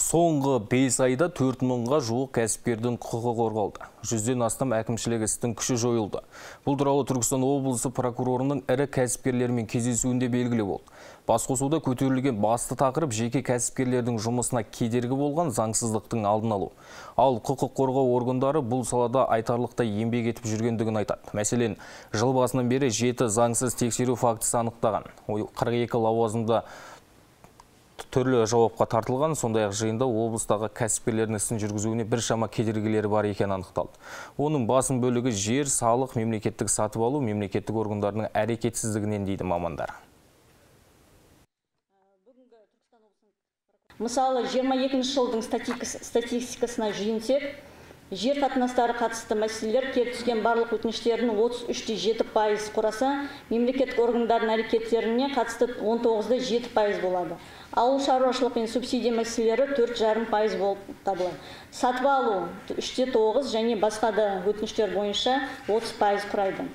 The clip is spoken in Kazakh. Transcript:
Соңғы 5 айда 4000-ға жуық кәсіпкердің құқығы қорғалды. 100-ден астам әкімшілік істің күші жойылды. Бұл туралы Түркістан облысы прокурорының ірі кәсіпкерлермен кездесуінде белгілі болды. Басқосуда көтерілген басты тақырып жеке кәсіпкерлердің жұмысына кедергі болған заңсыздықтың алдын алу. Ал құқық қорғау органдары бұл салада айтарлықтай еңбек етіп жүргендігін айтады. Мәселен, жыл басынан бері 7 заңсыз тексеру фактісі анықтаған. 42 лауазымда түрлі жауапқа тартылған, сондай-ақ жиында облыстағы кәсіпкерлердің ісін жүргізуіне біршама кедергілері бар екені анықталды. Оның басым бөлігі жер, салық, мемлекеттік сатып алу, мемлекеттік органдарының әрекетсіздігінен дейді мамандар. Мысалы, 22 жылдың статистикасына жүйінсек, жер қатынастары қатысты мәселелер келіп түскен барлық өтініштердің 33,7% құраса, мемлекеттік органдардың әрекеттеріне қатысты 19,7% болады. Ауыл шаруашылық пен субсидия мәселелері 4,5% болып табылады. Сатып алу 3,9% және басқа да өтініштер бойынша 30% құрайды.